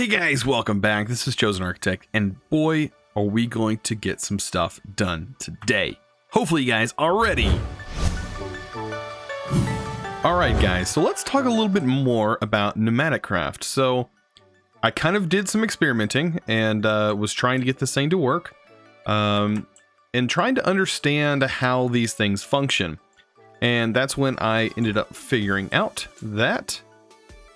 Hey guys, welcome back. This is ChosenArchitect, and boy, are we going to get some stuff done today. Hopefully you guys are ready. Alright guys, so let's talk a little bit more about Pneumatic Craft. So, I kind of did some experimenting, and was trying to get this thing to work, and trying to understand how these things function. And that's when I ended up figuring out that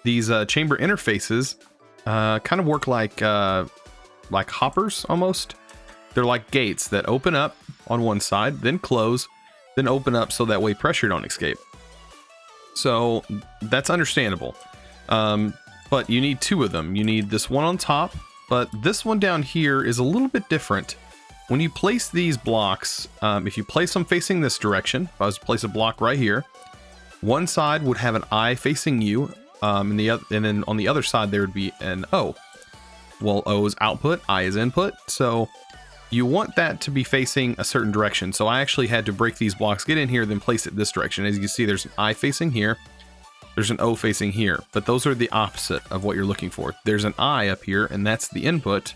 these chamber interfaces kind of work like hoppers almost. They're like gates that open up on one side, then close, then open up so that way pressure don't escape. So that's understandable. But you need two of them. You need this one on top, but this one down here is a little bit different. When you place these blocks, if you place them facing this direction, if I was to place a block right here, one side would have an eye facing you, and then on the other side there would be an O. Well, O is output, I is input, so you want that to be facing a certain direction. So I actually had to break these blocks, get in here, then place it this direction. As you can see, there's an I facing here, there's an O facing here, but those are the opposite of what you're looking for. There's an I up here, and that's the input.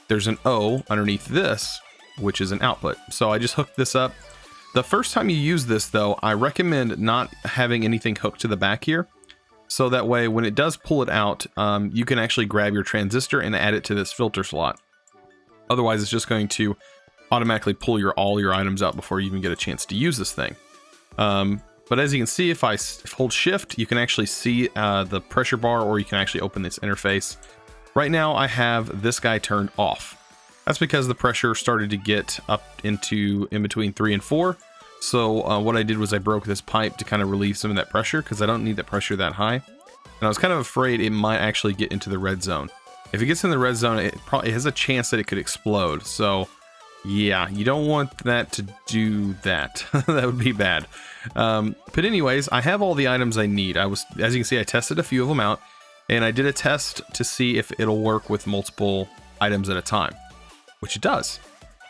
There's an O underneath this, which is an output. So I just hooked this up. The first time you use this though, I recommend not having anything hooked to the back here. So that way, when it does pull it out, you can actually grab your transistor and add it to this filter slot. Otherwise, it's just going to automatically pull all your items out before you even get a chance to use this thing. But as you can see, if I hold shift, you can actually see the pressure bar, or you can actually open this interface. Right now, I have this guy turned off. That's because the pressure started to get up in between 3 and 4. So what I did was I broke this pipe to kind of relieve some of that pressure, because I don't need that pressure that high. And I was kind of afraid it might actually get into the red zone. If it gets in the red zone, it has a chance that it could explode. So yeah, you don't want that to do that. That would be bad. But anyways, I have all the items I need. As you can see, I tested a few of them out, and I did a test to see if it'll work with multiple items at a time, which it does,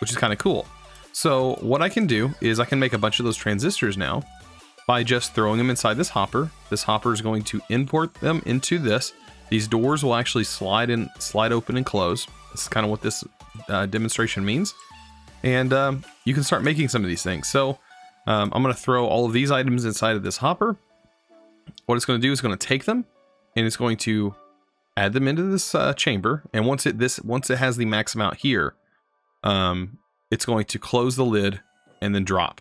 which is kind of cool. So what I can do is I can make a bunch of those transistors now by just throwing them inside this hopper. This hopper is going to import them into this. These doors will actually slide open and close. This is kind of what this demonstration means. And you can start making some of these things. So I'm going to throw all of these items inside of this hopper. What it's going to do is going to take them, and it's going to add them into this chamber. And once it has the max amount here, it's going to close the lid and then drop.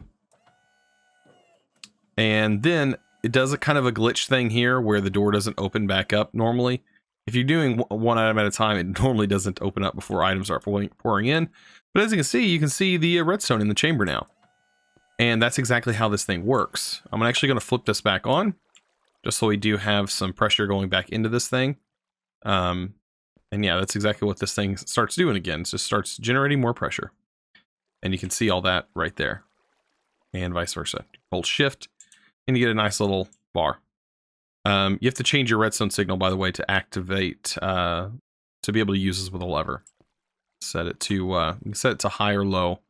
And then it does a kind of a glitch thing here where the door doesn't open back up normally. If you're doing one item at a time, it normally doesn't open up before items are pouring in. But as you can see the redstone in the chamber now. And that's exactly how this thing works. I'm actually going to flip this back on, just so we do have some pressure going back into this thing. And yeah, that's exactly what this thing starts doing again. It just starts generating more pressure. And you can see all that right there. And vice versa. Hold shift, and you get a nice little bar. You have to change your redstone signal, by the way, to activate, to be able to use this with a lever. Set it to, you can set it to high or low.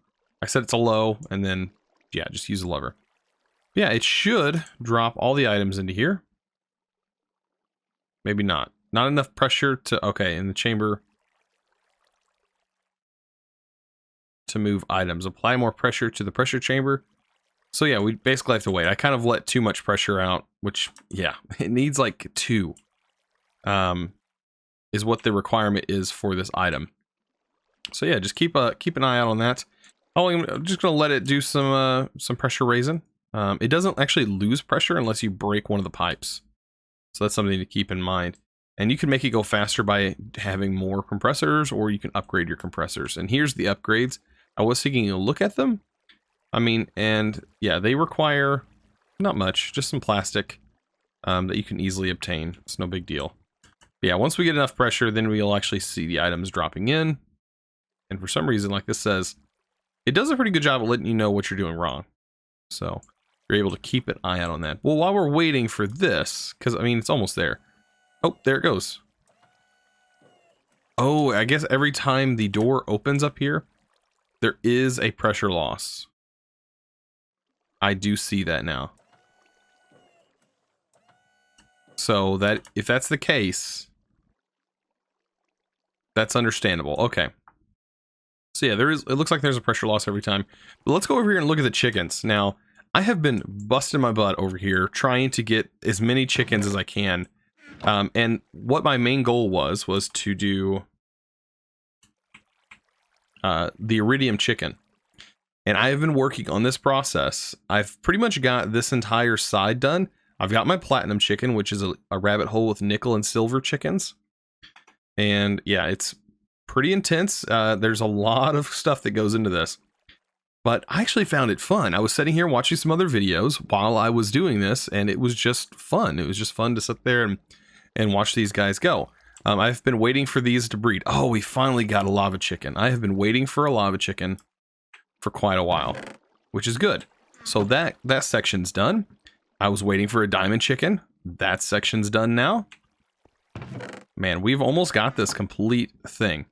I set it to low, and then, yeah, just use the lever. Yeah, it should drop all the items into here. Maybe not. Not enough pressure to, okay, in the chamber to move items. Apply more pressure to the pressure chamber. So yeah, we basically have to wait. I kind of let too much pressure out, which, yeah, it needs like 2. Is what the requirement is for this item. So yeah, just keep an eye out on that. I'm just gonna let it do some pressure raising. It doesn't actually lose pressure unless you break one of the pipes. So that's something to keep in mind. And you can make it go faster by having more compressors, or you can upgrade your compressors. And here's the upgrades. I was taking a look at them. I mean, and yeah, they require not much, just some plastic that you can easily obtain. It's no big deal. But yeah, once we get enough pressure, then we'll actually see the items dropping in. And for some reason, like this says, it does a pretty good job of letting you know what you're doing wrong. So you're able to keep an eye out on that. Well, while we're waiting for this, because I mean, it's almost there. Oh, there it goes. Oh, I guess every time the door opens up here, there is a pressure loss. I do see that now. So that if that's the case, That's understandable. Okay. So yeah, it looks like there's a pressure loss every time. But let's go over here and look at the chickens. Now, I have been busting my butt over here trying to get as many chickens as I can. And what my main goal was to do the Iridium Chicken. And I have been working on this process. I've pretty much got this entire side done. I've got my Platinum Chicken, which is a rabbit hole with nickel and silver chickens. And yeah, it's pretty intense. There's a lot of stuff that goes into this. But I actually found it fun. I was sitting here watching some other videos while I was doing this, and it was just fun. It was just fun to sit there and watch these guys go. I've been waiting for these to breed. Oh, we finally got a lava chicken. I have been waiting for a lava chicken for quite a while, which is good. So that section's done. I was waiting for a diamond chicken. That section's done now. Man, we've almost got this complete thing.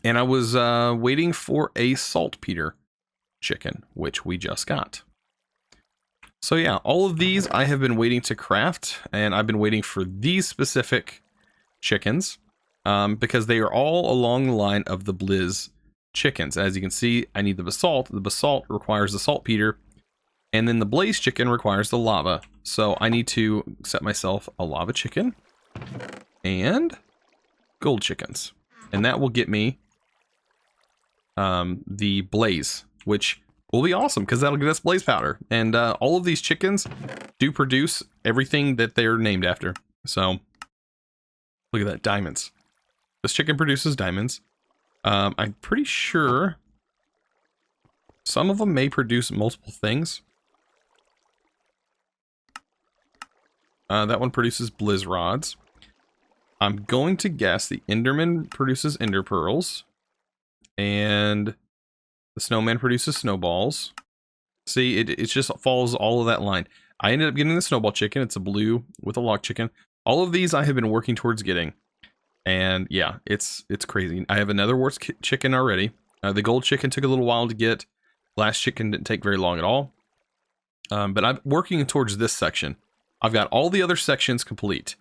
And I was waiting for a saltpeter chicken, which we just got. So yeah, all of these I have been waiting to craft, and I've been waiting for these specific chickens because they are all along the line of the Blizz chickens. As you can see, I need the basalt. The basalt requires the saltpeter, and then the blaze chicken requires the lava. So I need to set myself a lava chicken and gold chickens, and that will get me the blaze, which will be awesome because that'll get us blaze powder. And all of these chickens do produce everything that they're named after. So look at that, diamonds. This chicken produces diamonds. I'm pretty sure some of them may produce multiple things. That one produces blizz rods. I'm going to guess the Enderman produces ender pearls. And the snowman produces snowballs. See, it just follows all of that line. I ended up getting the snowball chicken. It's a blue with a log chicken. All of these I have been working towards getting. And yeah, it's crazy. I have another worse chicken already. The gold chicken took a little while to get. Last chicken didn't take very long at all. But I'm working towards this section. I've got all the other sections complete.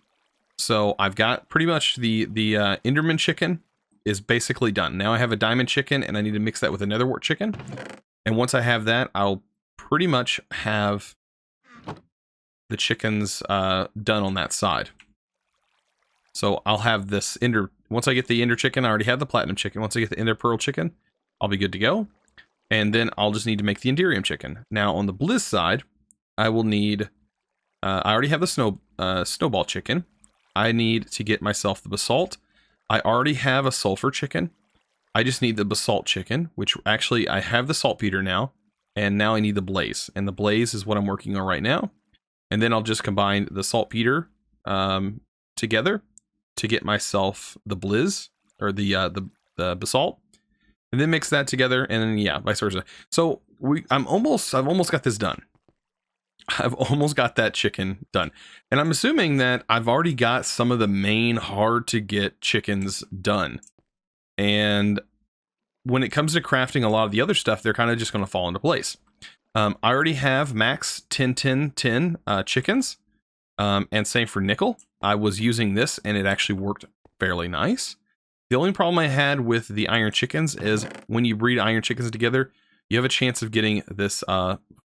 So I've got pretty much the Enderman chicken is basically done. Now I have a diamond chicken, and I need to mix that with a netherwart chicken. And once I have that, I'll pretty much have the chickens done on that side. So I'll have this once I get the ender chicken, I already have the platinum chicken. Once I get the ender pearl chicken, I'll be good to go. And then I'll just need to make the enderium chicken. Now on the blizz side, I will need, I already have the snowball chicken. I need to get myself the basalt. I already have a sulfur chicken. I just need the basalt chicken, which actually I have the saltpeter now, and now I need the blaze. And the blaze is what I'm working on right now. And then I'll just combine the saltpeter together to get myself the blizz, or the basalt, and then mix that together, and then yeah, vice versa. So I've almost got this done. I've almost got that chicken done. And I'm assuming that I've already got some of the main hard to get chickens done. And when it comes to crafting a lot of the other stuff, they're kind of just going to fall into place. I already have max 10 chickens. And same for nickel. I was using this and it actually worked fairly nice. The only problem I had with the iron chickens is when you breed iron chickens together, you have a chance of getting this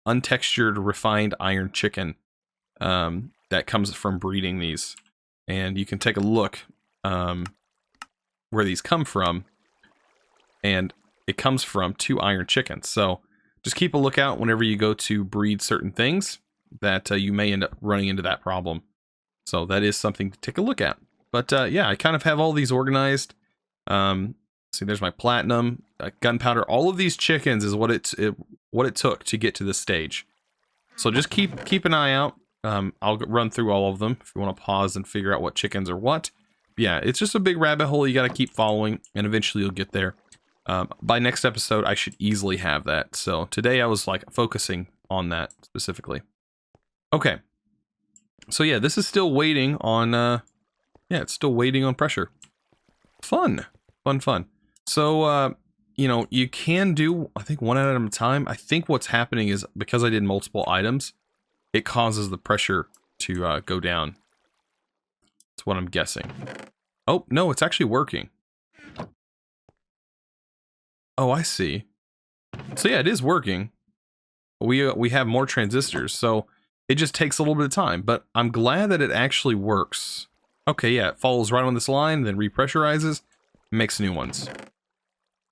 untextured refined iron chicken that comes from breeding these. And you can take a look where these come from, and it comes from 2 iron chickens. So just keep a lookout whenever you go to breed certain things that you may end up running into that problem. So that is something to take a look at. But yeah, I kind of have all these organized. See, there's my platinum, gunpowder. All of these chickens is what it took to get to this stage. So just keep an eye out. I'll run through all of them if you want to pause and figure out what chickens are what. But yeah, it's just a big rabbit hole you got to keep following, and eventually you'll get there. By next episode, I should easily have that. So today I was like focusing on that specifically. Okay. So yeah, this is still waiting on, yeah, it's still waiting on pressure. Fun. So, you know, you can do, I think, one at a time. I think what's happening is because I did multiple items, it causes the pressure to go down. That's what I'm guessing. Oh, no, it's actually working. Oh, I see. So yeah, it is working. We have more transistors, so it just takes a little bit of time, but I'm glad that it actually works. Okay, yeah, it follows right on this line, then repressurizes, makes new ones.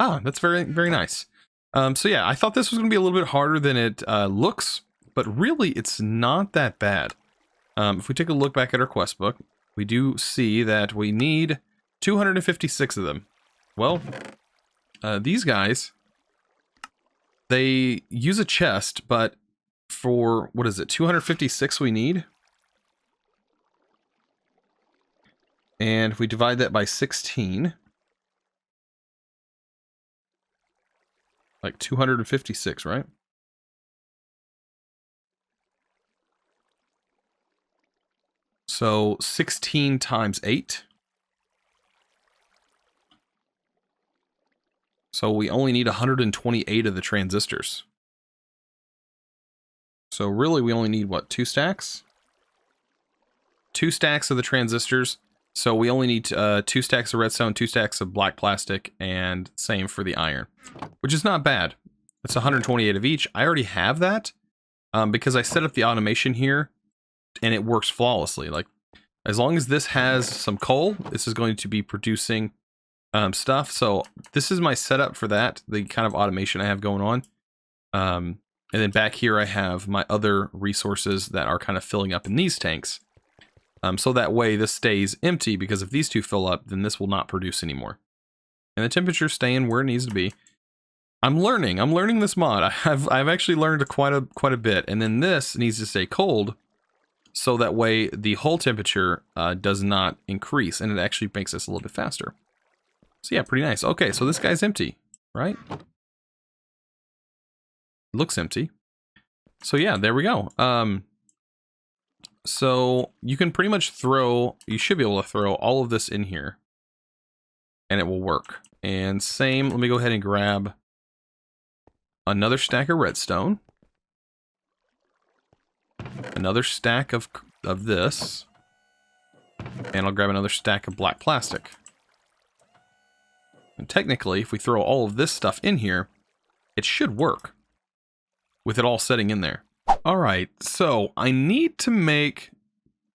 Ah, that's very, very nice. So yeah, I thought this was going to be a little bit harder than it looks, but really it's not that bad. If we take a look back at our quest book, we do see that we need 256 of them. Well, these guys, they use a chest, but for, what is it, 256 we need? And if we divide that by 16, like 256, right? So 16 times 8. So we only need 128 of the transistors. So really we only need, what, 2 stacks? 2 stacks of the transistors. So we only need 2 stacks of redstone, 2 stacks of black plastic, and same for the iron. Which is not bad. It's 128 of each. I already have that because I set up the automation here and it works flawlessly. Like, as long as this has some coal, this is going to be producing stuff. So this is my setup for that, the kind of automation I have going on. And then back here I have my other resources that are kind of filling up in these tanks. So that way this stays empty, because if these two fill up, then this will not produce anymore. And the temperature's staying where it needs to be. I'm learning this mod. I've actually learned quite a bit. And then this needs to stay cold, so that way the hull temperature does not increase, and it actually makes this a little bit faster. So yeah, pretty nice. Okay, so this guy's empty, right? Looks empty. So yeah, there we go. So you can pretty much you should be able to throw all of this in here, and it will work. And same, let me go ahead and grab another stack of redstone, another stack of this, and I'll grab another stack of black plastic. And technically, if we throw all of this stuff in here, it should work with it all setting in there. Alright, so I need to make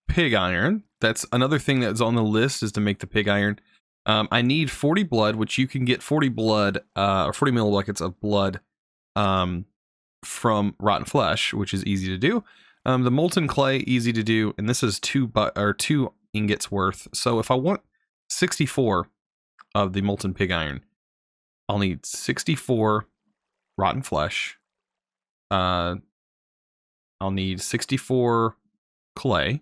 pig iron. That's another thing that's on the list, is to make the pig iron. I need 40 blood, which you can get 40 blood, or 40 millibuckets of blood from rotten flesh, which is easy to do. The molten clay, easy to do, and this is 2 ingots worth. So if I want 64 of the molten pig iron, I'll need 64 rotten flesh. I'll need 64 clay,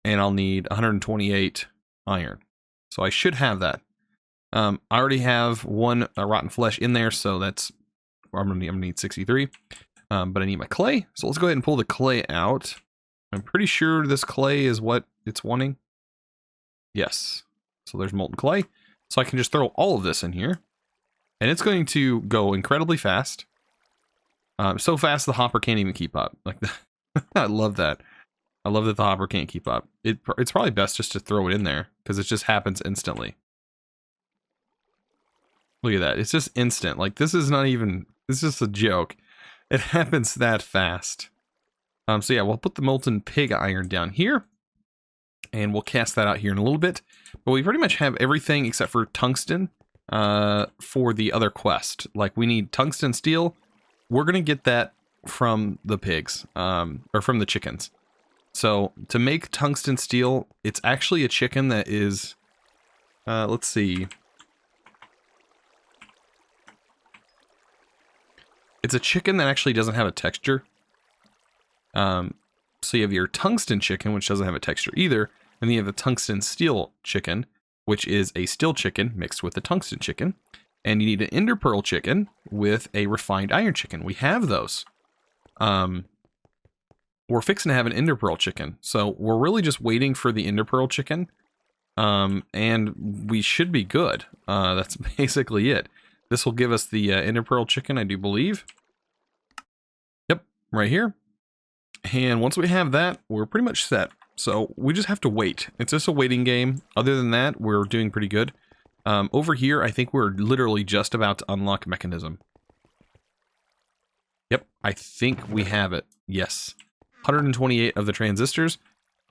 and I'll need 128 iron. So I should have that. I already have 1 rotten flesh in there, so that's, I'm gonna need 63. But I need my clay, so let's go ahead and pull the clay out. I'm pretty sure this clay is what it's wanting. Yes. So there's molten clay. So I can just throw all of this in here, and it's going to go incredibly fast. So fast the hopper can't even keep up. Like, I love that. I love that the hopper can't keep up. It's probably best just to throw it in there, because it just happens instantly. Look at that. It's just instant. Like, this is not even, this is just a joke. It happens that fast. So yeah, we'll put the molten pig iron down here, and we'll cast that out here in a little bit. But we pretty much have everything except for tungsten for the other quest. Like, we need tungsten steel. We're going to get that from the pigs, or from the chickens. So to make tungsten steel, it's actually a chicken that is, let's see. It's a chicken that actually doesn't have a texture. So you have your tungsten chicken, which doesn't have a texture either. And then you have the tungsten steel chicken, which is a steel chicken mixed with a tungsten chicken. And you need an ender pearl chicken with a refined iron chicken. We have those. We're fixing to have an ender pearl chicken. So we're really just waiting for the ender pearl chicken. And we should be good. That's basically it. This will give us the ender pearl chicken, I do believe. Yep, right here. And once we have that, we're pretty much set. So we just have to wait. It's just a waiting game. Other than that, we're doing pretty good. Over here, I think we're literally just about to unlock Mechanism. Yep, I think we have it. Yes. 128 of the transistors.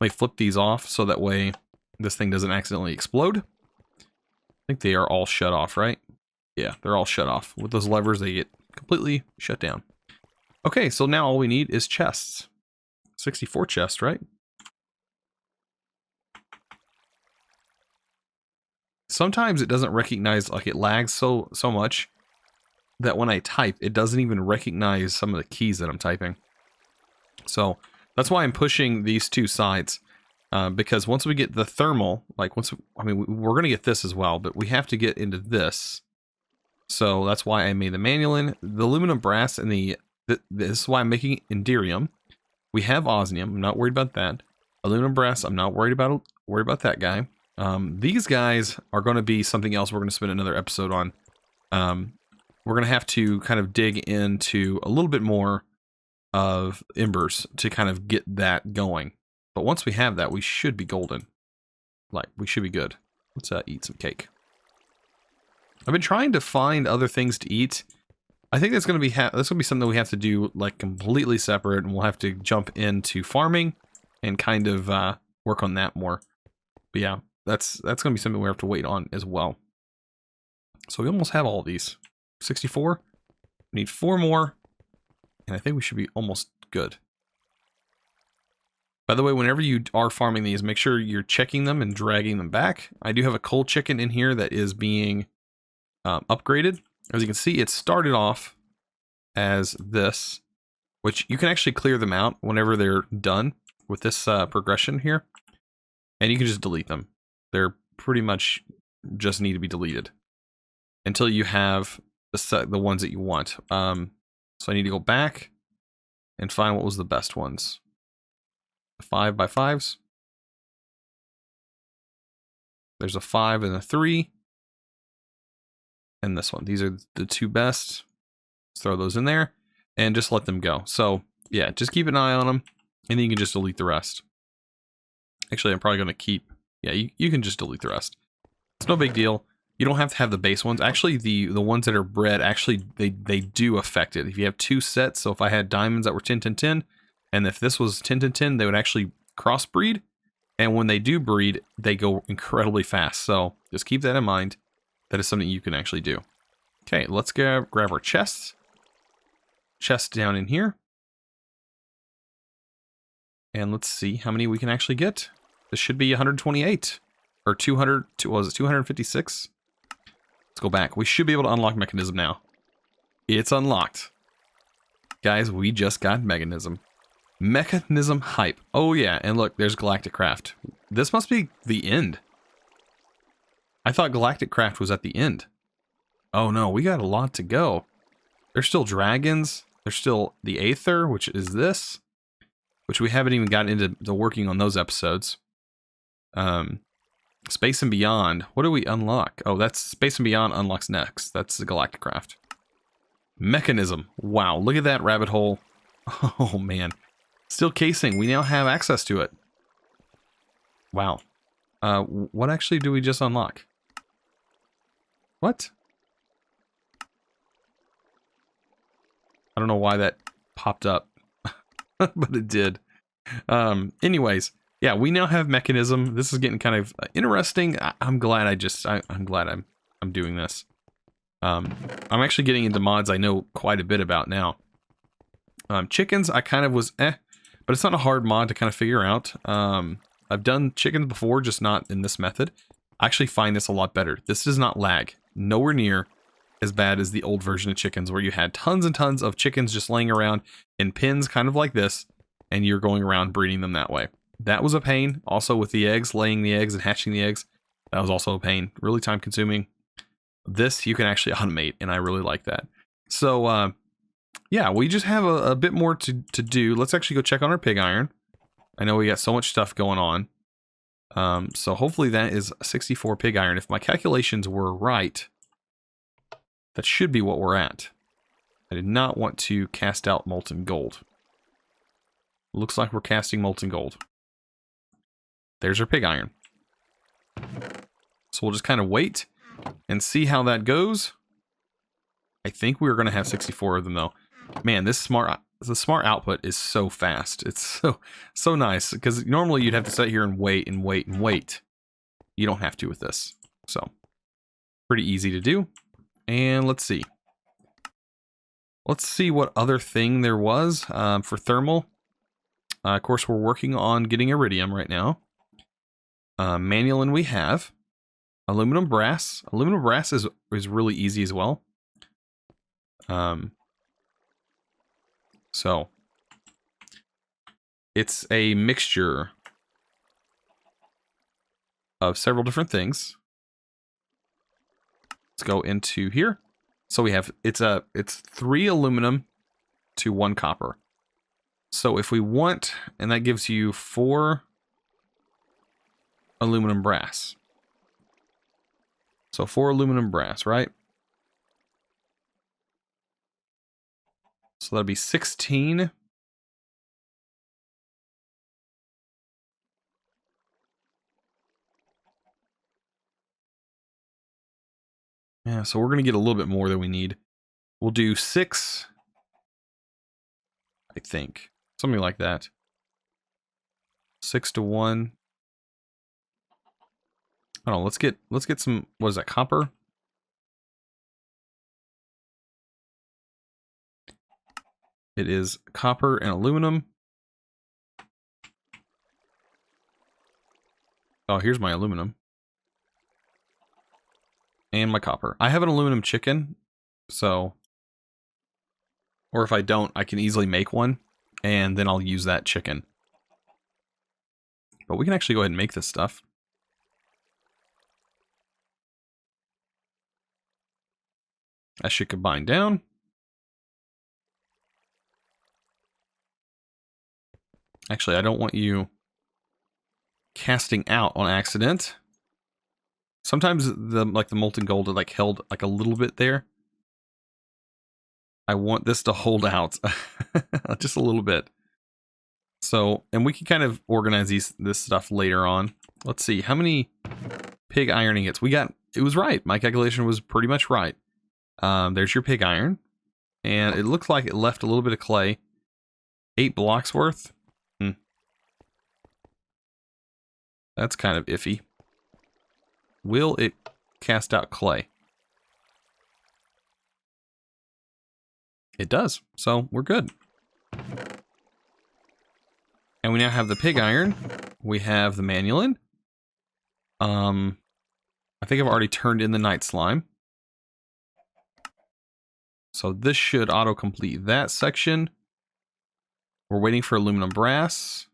Let me flip these off so that way this thing doesn't accidentally explode. I think they are all shut off, right? Yeah, they're all shut off. With those levers, they get completely shut down. Okay, so now all we need is chests. 64 chests, right? Sometimes it doesn't recognize, like it lags so much that when I type, it doesn't even recognize some of the keys that I'm typing. So that's why I'm pushing these two sides. Because once we get the thermal, like I mean, we're going to get this as well, but we have to get into this. So that's why I made the manual the aluminum brass and this is why I'm making Indirium. We have osmium. I'm not worried about that. Aluminum brass. I'm not worried about that guy. These guys are going to be something else we're going to spend another episode on. We're going to have to kind of dig into a little bit more of embers to kind of get that going. But once we have that, we should be golden. Like, we should be good. Let's eat some cake. I've been trying to find other things to eat. I think that's going to be something we have to do like completely separate, and we'll have to jump into farming and kind of work on that more. But yeah, that's going to be something we have to wait on as well. So we almost have all of these. 64. We need 4 more, and I think we should be almost good. By the way, whenever you are farming these, make sure you're checking them and dragging them back. I do have a coal chicken in here that is being upgraded. As you can see, it started off as this, which you can actually clear them out whenever they're done with this progression here. And you can just delete them. They're pretty much just need to be deleted until you have the ones that you want. So I need to go back and find what was the best ones. 5x5s. There's a 5 and a 3. And this one. These are the 2 best. Let's throw those in there and just let them go. So yeah, just keep an eye on them, and then you can just delete the rest. Actually, I'm probably going to keep... Yeah, you can just delete the rest. It's no big deal. You don't have to have the base ones. Actually, the ones that are bred, actually, they do affect it. If you have 2 sets, so if I had diamonds that were 10, 10, 10, and if this was 10, 10, 10, they would actually crossbreed. And when they do breed, they go incredibly fast. So just keep that in mind. That is something you can actually do. Okay, let's grab our chests. Chest down in here. And let's see how many we can actually get. This should be 128. Or 200, was it 256? Let's go back. We should be able to unlock Mechanism now. It's unlocked. Guys, we just got Mechanism. Mechanism hype. Oh yeah, and look, there's Galacticraft. This must be the end. I thought Galacticraft was at the end. Oh no, we got a lot to go. There's still dragons. There's still the Aether, which is this. Which we haven't even gotten into working on those episodes. Space and Beyond. What do we unlock? Oh, that's Space and Beyond unlocks next. That's the Galacticraft. Mechanism. Wow, look at that rabbit hole. Oh man. Steel casing. We now have access to it. Wow. What actually do we just unlock? What? I don't know why that popped up, but it did. Anyways, yeah, we now have Mechanism. This is getting kind of interesting. I'm glad I'm glad I'm doing this. I'm actually getting into mods I know quite a bit about now. Chickens, I kind of was but it's not a hard mod to kind of figure out. I've done chickens before, just not in this method. I actually find this a lot better. This does not lag. Nowhere near as bad as the old version of chickens, where you had tons and tons of chickens just laying around in pens, kind of like this, and you're going around breeding them that way. That was a pain. Also with the eggs, laying the eggs and hatching the eggs, that was also a pain. Really time consuming. This you can actually automate, and I really like that. So, yeah, we just have a bit more to do. Let's actually go check on our pig iron. I know we got so much stuff going on. So hopefully that is 64 pig iron. If my calculations were right, that should be what we're at. I did not want to cast out molten gold. Looks like we're casting molten gold. There's our pig iron. So we'll just kind of wait. and see how that goes. I think we're going to have 64 of them, though. Man, the smart output is so fast. It's so nice, because normally you'd have to sit here and wait and wait and wait. You don't have to with this. So, pretty easy to do. And let's see. Let's see what other thing there was for thermal. Of course, we're working on getting iridium right now. Manulin we have. Aluminum brass. Aluminum brass is really easy as well. So, it's a mixture of several different things. Let's go into here. So we have, it's 3 aluminum to 1 copper. So if we want, and that gives you 4 aluminum brass. So 4 aluminum brass, right? So that'd be 16. Yeah, so we're going to get a little bit more than we need. We'll do 6, I think. Something like that. 6 to 1. Hold on, let's get some, what is that, copper? It is copper and aluminum. Oh, here's my aluminum. And my copper. I have an aluminum chicken, so... Or if I don't, I can easily make one, and then I'll use that chicken. But we can actually go ahead and make this stuff. That should combine down. Actually, I don't want you casting out on accident. Sometimes the molten gold are held a little bit there. I want this to hold out just a little bit. So, and we can kind of organize this stuff later on. Let's see, how many pig iron ingots? We got, it was right. My calculation was pretty much right. There's your pig iron. And it looks like it left a little bit of clay. 8 blocks worth. That's kind of iffy. Will it cast out clay? It does. So we're good. And we now have the pig iron. We have the manulin. I think I've already turned in the night slime. So this should auto-complete that section. We're waiting for aluminum brass.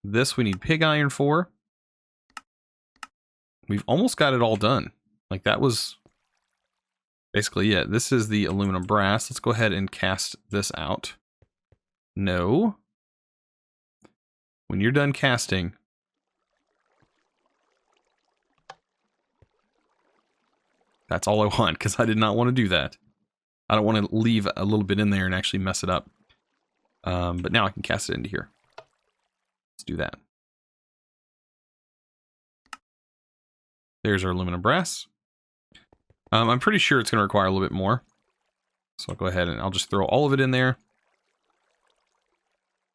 This we need pig iron for. We've almost got it all done. Like, that was basically it. This is the aluminum brass. Let's go ahead and cast this out. No. When you're done casting, that's all I want, because I did not want to do that. I don't want to leave a little bit in there and actually mess it up. But now I can cast it into here. Let's do that. There's our aluminum brass. I'm pretty sure it's going to require a little bit more. So I'll go ahead and I'll just throw all of it in there.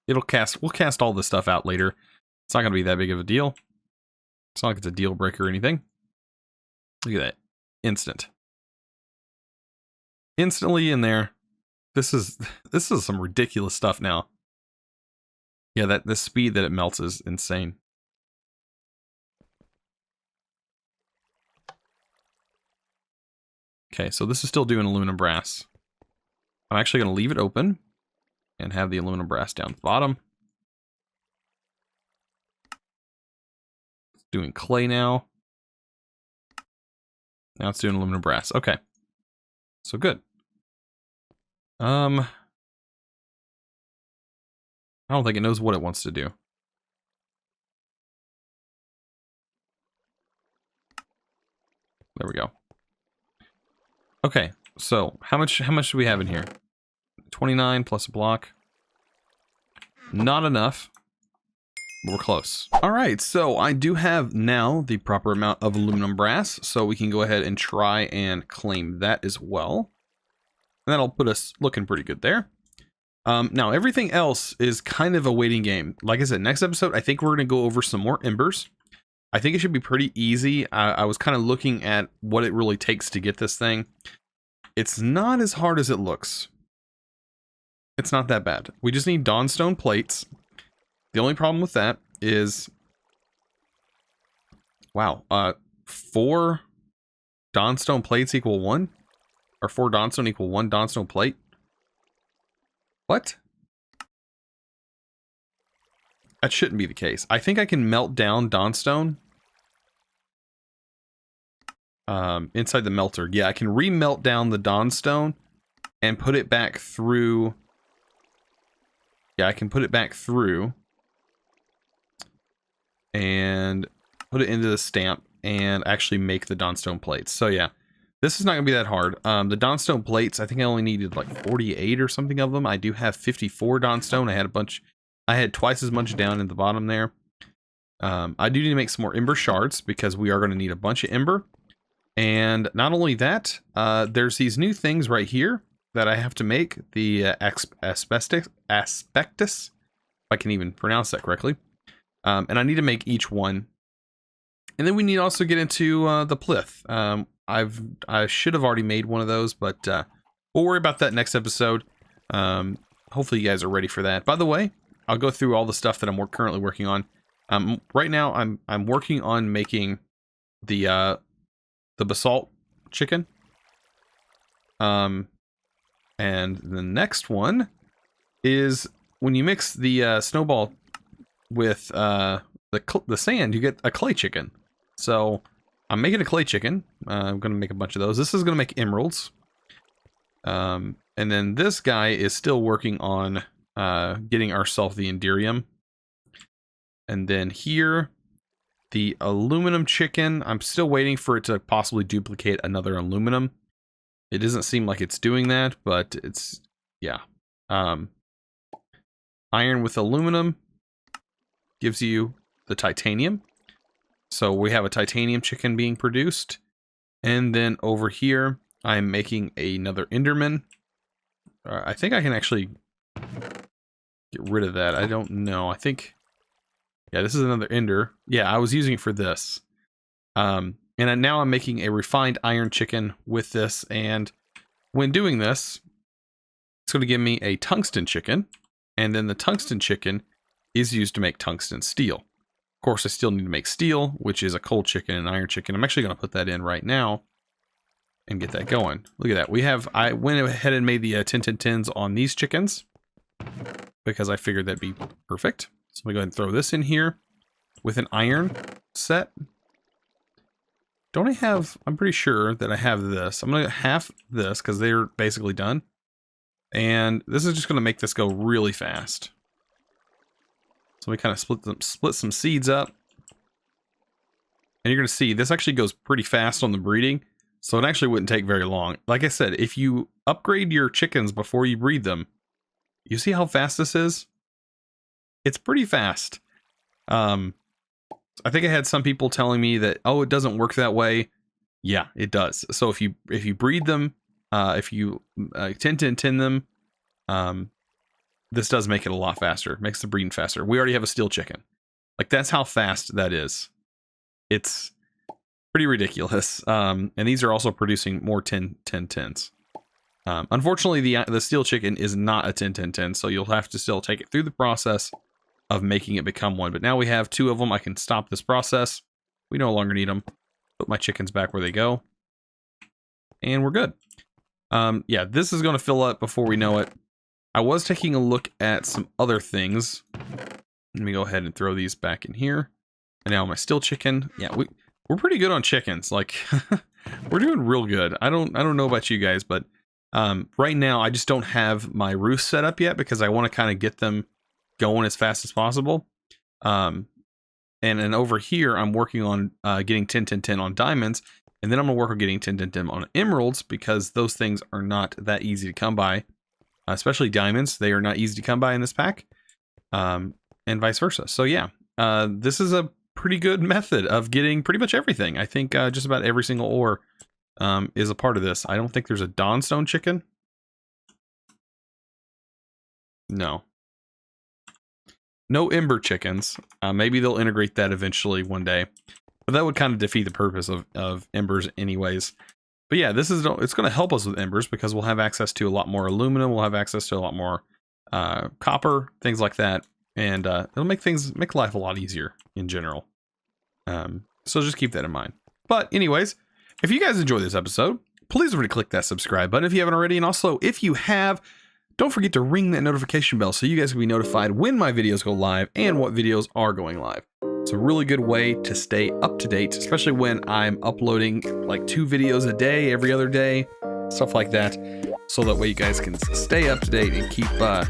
We'll cast all this stuff out later. It's not going to be that big of a deal. It's not like it's a deal breaker or anything. Look at that. Instant. Instantly in there. This is some ridiculous stuff now. Yeah, the speed that it melts is insane. Okay, so this is still doing aluminum brass. I'm actually going to leave it open and have the aluminum brass down at the bottom. It's doing clay now. Now it's doing aluminum brass. Okay. So good. I don't think it knows what it wants to do. There we go. Okay, so how much do we have in here? 29 plus a block. Not enough. We're close. All right, so I do have now the proper amount of aluminum brass, so we can go ahead and try and claim that as well. And that'll put us looking pretty good there. Now, everything else is kind of a waiting game. Like I said, next episode, I think we're going to go over some more embers. I think it should be pretty easy. I was kind of looking at what it really takes to get this thing. It's not as hard as it looks. It's not that bad. We just need dawnstone plates. The only problem with that is, wow, 4 dawnstone plates equal 1? Or 4 dawnstone equal 1 dawnstone plate? What? That shouldn't be the case. I think I can melt down dawnstone inside the melter. Yeah, I can remelt down the dawnstone and put it back through. Yeah, I can put it back through and put it into the stamp and actually make the dawnstone plates. So yeah, this is not gonna be that hard. The dawnstone plates, I think I only needed like 48 or something of them. I do have 54 dawnstone. I had twice as much down in the bottom there. I do need to make some more ember shards because we are going to need a bunch of ember. And not only that, there's these new things right here that I have to make. The aspectus, if I can even pronounce that correctly. And I need to make each one. And then we need to also get into the plinth. I should have already made one of those, but we'll worry about that next episode. Hopefully you guys are ready for that. By the way, I'll go through all the stuff that I'm currently working on. Right now, I'm working on making the Basalt Chicken. And the next one is when you mix the snowball with the sand, you get a clay chicken. So I'm making a clay chicken. I'm going to make a bunch of those. This is going to make emeralds. And then this guy is still working on getting ourselves the Iridium. And then here, the aluminum chicken. I'm still waiting for it to possibly duplicate another aluminum. It doesn't seem like it's doing that, but it's, yeah. Iron with aluminum gives you the titanium. So we have a titanium chicken being produced. And then over here, I'm making another Enderman. I think I can actually get rid of that. I don't know. I think, yeah, this is another Ender. Yeah, I was using it for this. And now I'm making a refined iron chicken with this. And when doing this, it's going to give me a tungsten chicken. And then the tungsten chicken is used to make tungsten steel. Of course, I still need to make steel, which is a coal chicken and iron chicken. I'm actually going to put that in right now and get that going. Look at that. I went ahead and made the 10-10-10s on these chickens because I figured that'd be perfect. So I'm going to go ahead and throw this in here with an iron set. Don't I have, I'm pretty sure that I have this. I'm going to half this because they're basically done. And this is just going to make this go really fast. So we kind of split some seeds up. And you're going to see this actually goes pretty fast on the breeding. So it actually wouldn't take very long. Like I said, if you upgrade your chickens before you breed them, you see how fast this is? It's pretty fast. I think I had some people telling me that, oh, it doesn't work that way. Yeah, it does. So if you breed them, if you 10-10-10 them, this does make it a lot faster. Makes the breeding faster. We already have a steel chicken. Like, that's how fast that is. It's pretty ridiculous. And these are also producing more 10-10-10s. Unfortunately, the steel chicken is not a 10-10-10, so you'll have to still take it through the process of making it become one. But now we have 2 of them. I can stop this process. We no longer need them. Put my chickens back where they go. And we're good. Yeah, this is going to fill up before we know it. I was taking a look at some other things. Let me go ahead and throw these back in here. And now my steel chicken. Yeah, we're pretty good on chickens. Like, we're doing real good. I don't know about you guys, but right now I just don't have my roof set up yet because I want to kind of get them going as fast as possible. And then over here I'm working on getting 10-10-10 on diamonds, and then I'm gonna work on getting 10-10-10 on emeralds because those things are not that easy to come by. Especially diamonds, they are not easy to come by in this pack, and vice versa. So yeah, this is a pretty good method of getting pretty much everything. I think just about every single ore is a part of this. I don't think there's a Dawnstone chicken. No. No ember chickens. Maybe they'll integrate that eventually one day. But that would kind of defeat the purpose of embers anyways. But yeah, it's going to help us with embers because we'll have access to a lot more aluminum. We'll have access to a lot more copper, things like that. And it'll make life a lot easier in general. So just keep that in mind. But anyways, if you guys enjoyed this episode, please remember to click that subscribe button if you haven't already. And also, if you have, don't forget to ring that notification bell so you guys can be notified when my videos go live and what videos are going live. It's a really good way to stay up to date, especially when I'm uploading like 2 videos a day, every other day, stuff like that. So that way you guys can stay up to date and keep up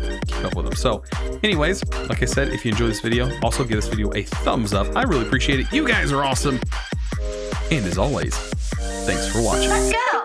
with them. So anyways, like I said, if you enjoyed this video, also give this video a thumbs up. I really appreciate it. You guys are awesome. And as always, thanks for watching. Let's go.